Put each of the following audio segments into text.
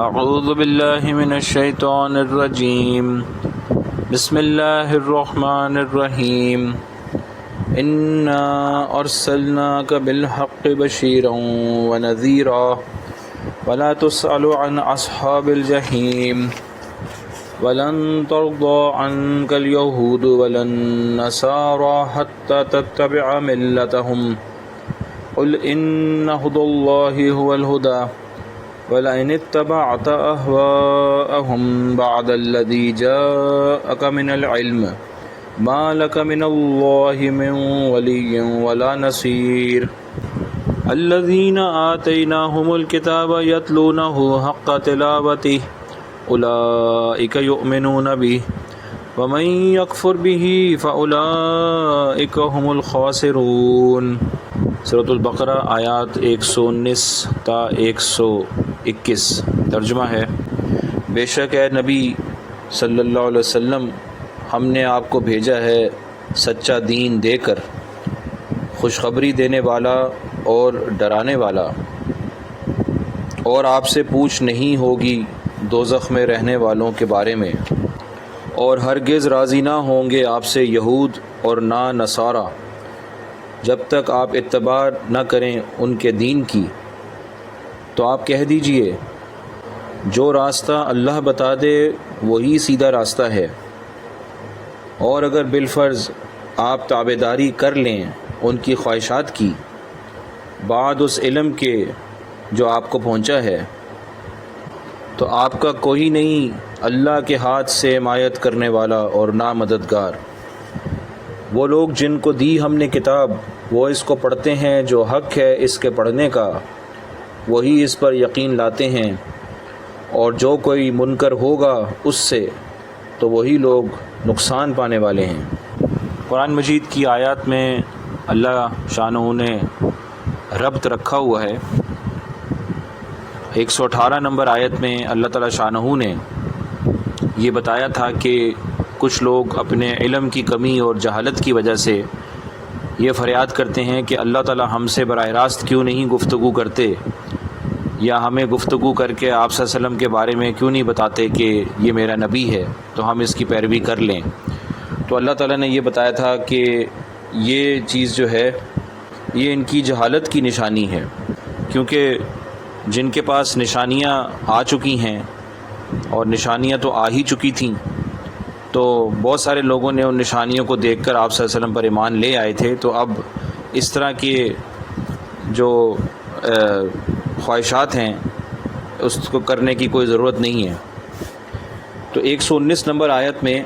اعوذ باللہ من الشیطان الرجیم بسم اللہ الرحمن الرحیم انا ارسلناک بالحق بشیرا ونذیرا ولا تسأل عن اصحاب الجحیم ولن ترضى عنك اليهود ولا النصارى حتى تتبع ملتهم قل إن هدى الله هو الهدى ولئن اتبعت أهواءهم بعد الذي جاءك من العلم ما لك من الله من ولي ولا نصير الذين آتيناهم الكتاب يتلونه حق تلاوته اولئک یؤمنون به ومن یکفر به فاولئک هم الخاسرون۔ سورۃ البقرہ آیات 119 تا 121۔ ترجمہ ہے، بے شک اے نبی صلی اللہ علیہ وسلم، ہم نے آپ کو بھیجا ہے سچا دین دے کر، خوشخبری دینے والا اور ڈرانے والا، اور آپ سے پوچھ نہیں ہوگی دوزخ میں رہنے والوں کے بارے میں، اور ہرگز راضی نہ ہوں گے آپ سے یہود اور نہ نصارہ جب تک آپ اتباع نہ کریں ان کے دین کی۔ تو آپ کہہ دیجئے، جو راستہ اللہ بتا دے وہی سیدھا راستہ ہے، اور اگر بالفرض آپ تابعداری کر لیں ان کی خواہشات کی بعد اس علم کے جو آپ کو پہنچا ہے، تو آپ کا کوئی نہیں اللہ کے ہاتھ سے حمایت کرنے والا اور نہ مددگار۔ وہ لوگ جن کو دی ہم نے کتاب، وہ اس کو پڑھتے ہیں، جو حق ہے اس کے پڑھنے کا وہی اس پر یقین لاتے ہیں، اور جو کوئی منکر ہوگا اس سے تو وہی لوگ نقصان پانے والے ہیں۔ قرآن مجید کی آیات میں اللہ شانہ نے ربط رکھا ہوا ہے۔ 118 نمبر آیت میں اللہ تعالیٰ شانہ نے یہ بتایا تھا کہ کچھ لوگ اپنے علم کی کمی اور جہالت کی وجہ سے یہ فریاد کرتے ہیں کہ اللہ تعالیٰ ہم سے براہ راست کیوں نہیں گفتگو کرتے، یا ہمیں گفتگو کر کے آپ صلی اللہ علیہ وسلم کے بارے میں کیوں نہیں بتاتے کہ یہ میرا نبی ہے تو ہم اس کی پیروی کر لیں۔ تو اللہ تعالیٰ نے یہ بتایا تھا کہ یہ چیز جو ہے یہ ان کی جہالت کی نشانی ہے، کیونکہ جن کے پاس نشانیاں آ چکی ہیں، اور نشانیاں تو آ ہی چکی تھیں، تو بہت سارے لوگوں نے ان نشانیوں کو دیکھ کر آپ صلی اللہ علیہ وسلم پر ایمان لے آئے تھے، تو اب اس طرح کے جو خواہشات ہیں اس کو کرنے کی کوئی ضرورت نہیں ہے۔ تو 119 نمبر آیت میں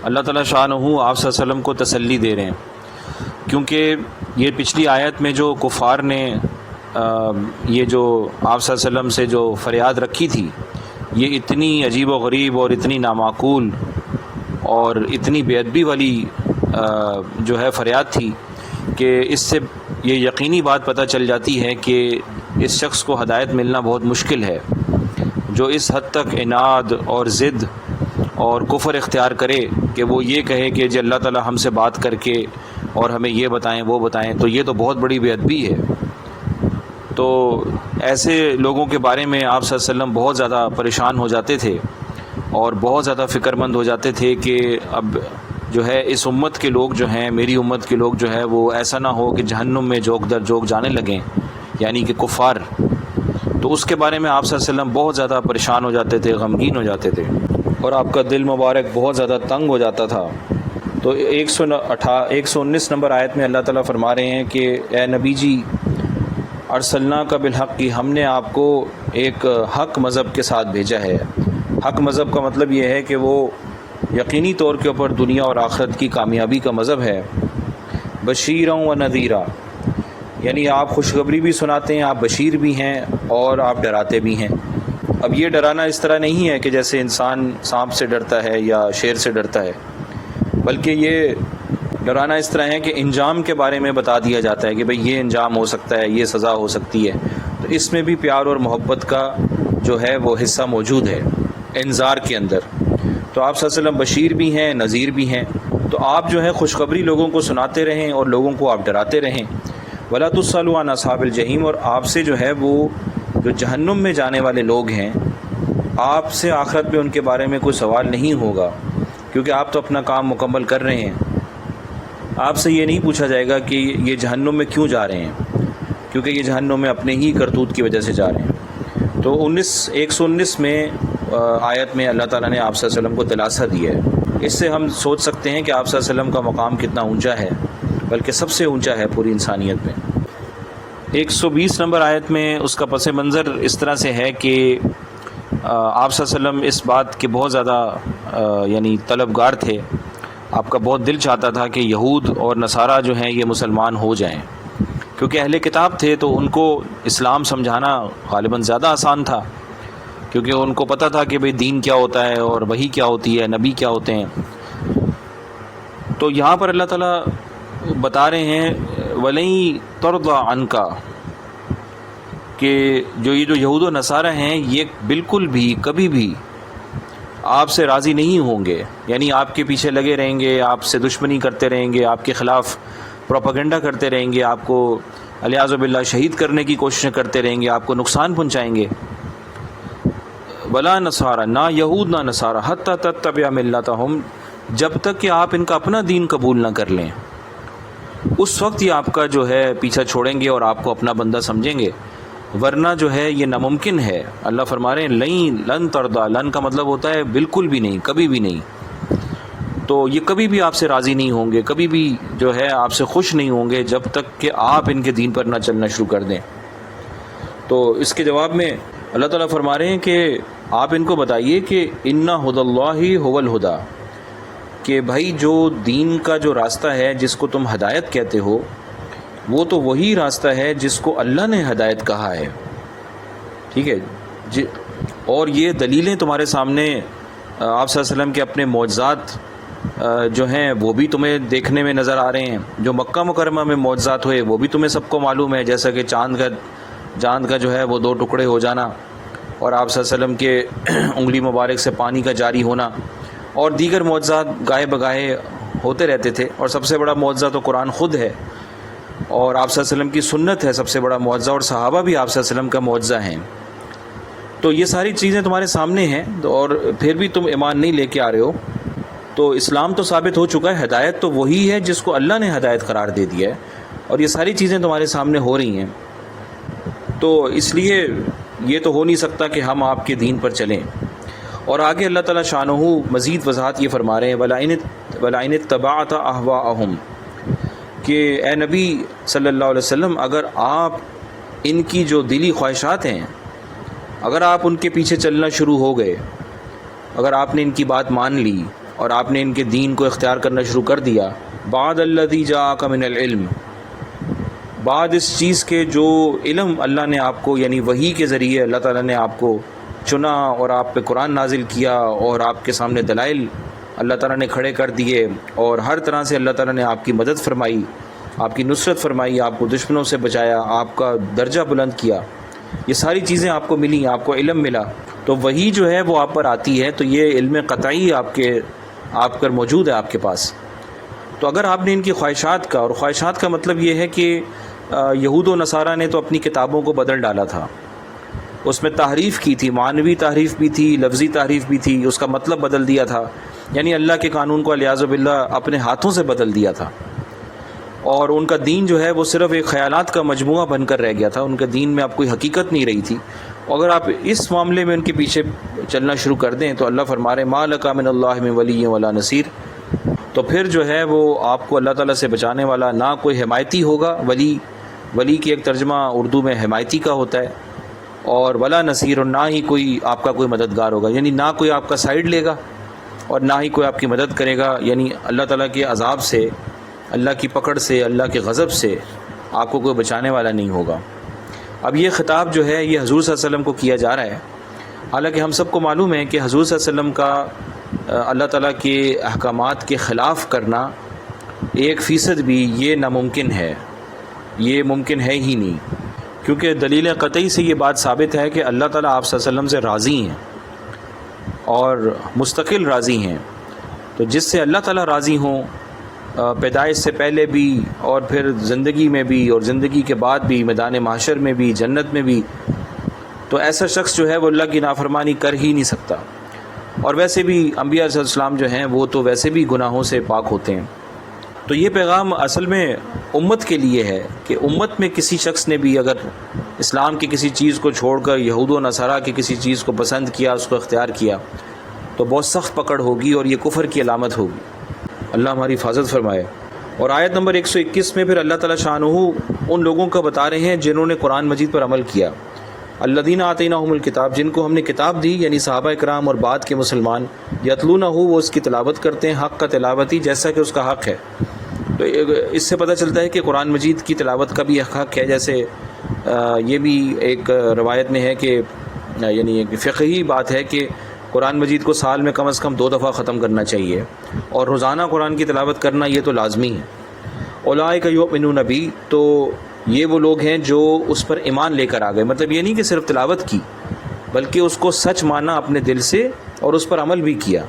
اللہ تعالیٰ شانہ آپ صلی اللہ علیہ وسلم کو تسلی دے رہے ہیں، کیونکہ یہ پچھلی آیت میں جو کفار نے یہ جو آپ صلی اللہ علیہ وسلم سے جو فریاد رکھی تھی، یہ اتنی عجیب و غریب اور اتنی نامعقول اور اتنی بے ادبی والی جو ہے فریاد تھی کہ اس سے یہ یقینی بات پتہ چل جاتی ہے کہ اس شخص کو ہدایت ملنا بہت مشکل ہے، جو اس حد تک عناد اور ضد اور کفر اختیار کرے کہ وہ یہ کہے کہ جی اللہ تعالیٰ ہم سے بات کر کے اور ہمیں یہ بتائیں وہ بتائیں، تو یہ تو بہت بڑی بے ادبی ہے۔ تو ایسے لوگوں کے بارے میں آپ صلی اللہ علیہ وسلم بہت زیادہ پریشان ہو جاتے تھے اور بہت زیادہ فکر مند ہو جاتے تھے کہ اب جو ہے اس امت کے لوگ جو ہیں، میری امت کے لوگ جو ہے وہ ایسا نہ ہو کہ جہنم میں جوک در جوک جانے لگیں، یعنی کہ کفار۔ تو اس کے بارے میں آپ صلی اللہ علیہ وسلم بہت زیادہ پریشان ہو جاتے تھے، غمگین ہو جاتے تھے، اور آپ کا دل مبارک بہت زیادہ تنگ ہو جاتا تھا۔ تو 119 نمبر آیت میں اللہ تعالیٰ فرما رہے ہیں کہ اے نبی جی، ارسلناک بالحق کی، ہم نے آپ کو ایک حق مذہب کے ساتھ بھیجا ہے۔ حق مذہب کا مطلب یہ ہے کہ وہ یقینی طور کے اوپر دنیا اور آخرت کی کامیابی کا مذہب ہے۔ بشیرا و نذیرا، یعنی آپ خوشخبری بھی سناتے ہیں، آپ بشیر بھی ہیں اور آپ ڈراتے بھی ہیں۔ اب یہ ڈرانا اس طرح نہیں ہے کہ جیسے انسان سانپ سے ڈرتا ہے یا شیر سے ڈرتا ہے، بلکہ یہ ڈرانا اس طرح ہے کہ انجام کے بارے میں بتا دیا جاتا ہے کہ بھئی یہ انجام ہو سکتا ہے، یہ سزا ہو سکتی ہے۔ تو اس میں بھی پیار اور محبت کا جو ہے وہ حصہ موجود ہے انذار کے اندر۔ تو آپ صلی اللہ علیہ وسلم بشیر بھی ہیں، نذیر بھی ہیں، تو آپ جو ہے خوشخبری لوگوں کو سناتے رہیں اور لوگوں کو آپ ڈراتے رہیں۔ وَلَا تُسْأَلُوا عَنْ أَصْحَابِ الْجَحِيمِ، اور آپ سے جو ہے وہ جو جہنم میں جانے والے لوگ ہیں، آپ سے آخرت میں ان کے بارے میں کوئی سوال نہیں ہوگا، کیونکہ آپ تو اپنا کام مکمل کر رہے ہیں۔ آپ سے یہ نہیں پوچھا جائے گا کہ یہ جہنم میں کیوں جا رہے ہیں، کیونکہ یہ جہنم میں اپنے ہی کرتوت کی وجہ سے جا رہے ہیں۔ تو 119 میں آیت میں اللہ تعالیٰ نے آپ صلی اللہ علیہ وسلم کو دلاسا دیا ہے۔ اس سے ہم سوچ سکتے ہیں کہ آپ صلی اللہ علیہ وسلم کا مقام کتنا اونچا ہے، بلکہ سب سے اونچا ہے پوری انسانیت میں۔ 120 نمبر آیت میں اس کا پس منظر اس طرح سے ہے کہ آپ صلی اللہ علیہ وسلم اس بات کے بہت زیادہ یعنی طلبگار تھے، آپ کا بہت دل چاہتا تھا کہ یہود اور نصارہ جو ہیں یہ مسلمان ہو جائیں، کیونکہ اہل کتاب تھے تو ان کو اسلام سمجھانا غالباً زیادہ آسان تھا، کیونکہ ان کو پتہ تھا کہ بھئی دین کیا ہوتا ہے اور وحی کیا ہوتی ہے، نبی کیا ہوتے ہیں۔ تو یہاں پر اللہ تعالیٰ بتا رہے ہیں وَلَن تَرْضَىٰ عَنْكَ، کہ جو یہود و نصارہ ہیں یہ بالکل بھی کبھی بھی آپ سے راضی نہیں ہوں گے، یعنی آپ کے پیچھے لگے رہیں گے، آپ سے دشمنی کرتے رہیں گے، آپ کے خلاف پروپیگنڈا کرتے رہیں گے، آپ کو علیاذ باللہ شہید کرنے کی کوششیں کرتے رہیں گے، آپ کو نقصان پہنچائیں گے۔ ولا نصارہ، نہ یہود نہ نصارہ، حتی تتبع ملتہم، جب تک کہ آپ ان کا اپنا دین قبول نہ کر لیں، اس وقت یہ آپ کا جو ہے پیچھا چھوڑیں گے اور آپ کو اپنا بندہ سمجھیں گے، ورنہ جو ہے یہ ناممکن ہے۔ اللہ فرما رہے ہیں لن ترضیٰ، لن کا مطلب ہوتا ہے بالکل بھی نہیں، کبھی بھی نہیں۔ تو یہ کبھی بھی آپ سے راضی نہیں ہوں گے، کبھی بھی جو ہے آپ سے خوش نہیں ہوں گے جب تک کہ آپ ان کے دین پر نہ چلنا شروع کر دیں۔ تو اس کے جواب میں اللہ تعالیٰ فرما رہے ہیں کہ آپ ان کو بتائیے کہ ان ھدی اللہ ھو الھدی، کہ بھائی جو دین کا جو راستہ ہے جس کو تم ہدایت کہتے ہو، وہ تو وہی راستہ ہے جس کو اللہ نے ہدایت کہا ہے، ٹھیک ہے اور یہ دلیلیں تمہارے سامنے آپ صلی اللہ علیہ وسلم کے اپنے معجزات جو ہیں وہ بھی تمہیں دیکھنے میں نظر آ رہے ہیں، جو مکہ مکرمہ میں معجزات ہوئے وہ بھی تمہیں سب کو معلوم ہے، جیسا کہ چاند کا جو ہے وہ 2 ٹکڑے ہو جانا، اور آپ صلی اللہ علیہ وسلم کے انگلی مبارک سے پانی کا جاری ہونا، اور دیگر معجزات گاہے بگاہے ہوتے رہتے تھے۔ اور سب سے بڑا معجزہ تو قرآن خود ہے، اور آپ صلی اللہ علیہ وسلم کی سنت ہے سب سے بڑا معجزہ، اور صحابہ بھی آپ صلی اللہ علیہ وسلم کا معجزہ ہیں۔ تو یہ ساری چیزیں تمہارے سامنے ہیں، اور پھر بھی تم ایمان نہیں لے کے آ رہے ہو۔ تو اسلام تو ثابت ہو چکا ہے، ہدایت تو وہی ہے جس کو اللہ نے ہدایت قرار دے دیا ہے، اور یہ ساری چیزیں تمہارے سامنے ہو رہی ہیں۔ تو اس لیے یہ تو ہو نہیں سکتا کہ ہم آپ کے دین پر چلیں۔ اور آگے اللہ تعالیٰ شانہ مزید وضاحت یہ فرما رہے ہیں وَلَئِنِ اتَّبَعْتَ أَهْوَاءَهُمْ، کہ اے نبی صلی اللہ علیہ وسلم اگر آپ ان کی جو دلی خواہشات ہیں، اگر آپ ان کے پیچھے چلنا شروع ہو گئے، اگر آپ نے ان کی بات مان لی اور آپ نے ان کے دین کو اختیار کرنا شروع کر دیا، بعد الذی جاءک من العلم، بعد اس چیز کے جو علم اللہ نے آپ کو یعنی وحی کے ذریعے اللہ تعالیٰ نے آپ کو چنا اور آپ پہ قرآن نازل کیا اور آپ کے سامنے دلائل اللہ تعالیٰ نے کھڑے کر دیے، اور ہر طرح سے اللہ تعالیٰ نے آپ کی مدد فرمائی، آپ کی نصرت فرمائی، آپ کو دشمنوں سے بچایا، آپ کا درجہ بلند کیا، یہ ساری چیزیں آپ کو ملیں، آپ کو علم ملا، تو وہی جو ہے وہ آپ پر آتی ہے، تو یہ علم قطعی آپ پر موجود ہے آپ کے پاس۔ تو اگر آپ نے ان کی خواہشات کا، اور خواہشات کا مطلب یہ ہے کہ یہود و نصارہ نے تو اپنی کتابوں کو بدل ڈالا تھا، اس میں تحریف کی تھی، معنوی تحریف بھی تھی، لفظی تحریف بھی تھی، اس کا مطلب بدل دیا تھا، یعنی اللہ کے قانون کو علیاذ باللہ اپنے ہاتھوں سے بدل دیا تھا، اور ان کا دین جو ہے وہ صرف ایک خیالات کا مجموعہ بن کر رہ گیا تھا، ان کے دین میں اب کوئی حقیقت نہیں رہی تھی۔ اگر آپ اس معاملے میں ان کے پیچھے چلنا شروع کر دیں تو اللہ فرما رہے ما لک من اللہ من ولی ولا نصیر، تو پھر جو ہے وہ آپ کو اللہ تعالیٰ سے بچانے والا نہ کوئی حمایتی ہوگا، ولی کی ایک ترجمہ اردو میں حمایتی کا ہوتا ہے، اور ولا نصیر، اور نہ ہی کوئی آپ کا کوئی مددگار ہوگا، یعنی نہ کوئی آپ کا سائیڈ لے گا اور نہ ہی کوئی آپ کی مدد کرے گا، یعنی اللہ تعالیٰ کے عذاب سے، اللہ کی پکڑ سے، اللہ کے غضب سے آپ کو کوئی بچانے والا نہیں ہوگا۔ اب یہ خطاب جو ہے یہ حضور صلی اللہ علیہ وسلم کو کیا جا رہا ہے، حالانکہ ہم سب کو معلوم ہے کہ حضور صلی اللہ علیہ وسلم کا اللہ تعالیٰ کے احکامات کے خلاف کرنا 1% بھی یہ ناممکن ہے، یہ ممکن ہے ہی نہیں، کیونکہ دلیل قطعی سے یہ بات ثابت ہے کہ اللہ تعالیٰ آپ صلی اللہ علیہ وسلم سے راضی ہیں اور مستقل راضی ہیں۔ تو جس سے اللہ تعالیٰ راضی ہوں پیدائش سے پہلے بھی اور پھر زندگی میں بھی اور زندگی کے بعد بھی، میدان محشر میں بھی، جنت میں بھی، تو ایسا شخص جو ہے وہ اللہ کی نافرمانی کر ہی نہیں سکتا. اور ویسے بھی انبیاء علیہ السلام جو ہیں وہ تو ویسے بھی گناہوں سے پاک ہوتے ہیں. تو یہ پیغام اصل میں امت کے لیے ہے کہ امت میں کسی شخص نے بھی اگر اسلام کی کسی چیز کو چھوڑ کر یہود و نصارہ کی کسی چیز کو پسند کیا، اس کو اختیار کیا، تو بہت سخت پکڑ ہوگی اور یہ کفر کی علامت ہوگی. اللہ ہماری حفاظت فرمائے. اور آیت نمبر 121 میں پھر اللہ تعالیٰ شانہ ان لوگوں کا بتا رہے ہیں جنہوں نے قرآن مجید پر عمل کیا. الذین آتیناہم الکتاب، جن کو ہم نے کتاب دی، یعنی صحابہ کرام اور بعد کے مسلمان، یتلونہ، وہ اس کی تلاوت کرتے ہیں، حق کا تلاوتی، جیسا کہ اس کا حق ہے. تو اس سے پتہ چلتا ہے کہ قرآن مجید کی تلاوت کا بھی حق ہے. جیسے یہ بھی ایک روایت میں ہے کہ یعنی ایک فقہی بات ہے کہ قرآن مجید کو سال میں کم از کم 2 دفعہ ختم کرنا چاہیے، اور روزانہ قرآن کی تلاوت کرنا یہ تو لازمی ہے. اولئک یؤمنون بہ، تو یہ وہ لوگ ہیں جو اس پر ایمان لے کر آ گئے. مطلب یہ نہیں کہ صرف تلاوت کی، بلکہ اس کو سچ مانا اپنے دل سے اور اس پر عمل بھی کیا.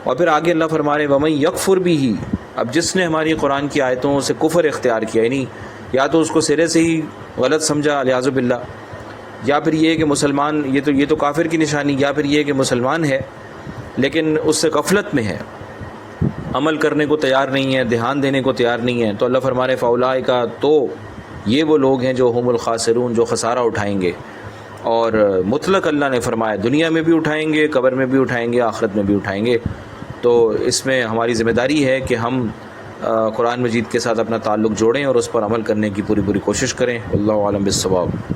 اور پھر آگے اللہ فرما رہے ومن یکفر بہ، اب جس نے ہماری قرآن کی آیتوں سے کفر اختیار کیا، یعنی یا تو اس کو سرے سے ہی غلط سمجھا الیاذ باللہ، یا پھر یہ کہ مسلمان یہ تو کافر کی نشانی، یا پھر یہ کہ مسلمان ہے لیکن اس سے غفلت میں ہے، عمل کرنے کو تیار نہیں ہے، دھیان دینے کو تیار نہیں ہے. تو اللہ فرما رہے فاولئک، تو یہ وہ لوگ ہیں جو ہم الخاسرون، جو خسارہ اٹھائیں گے. اور مطلق اللہ نے فرمایا دنیا میں بھی اٹھائیں گے، قبر میں بھی اٹھائیں گے، آخرت میں بھی اٹھائیں گے. تو اس میں ہماری ذمہ داری ہے کہ ہم قرآن مجید کے ساتھ اپنا تعلق جوڑیں اور اس پر عمل کرنے کی پوری کوشش کریں. واللہ اعلم بالصواب.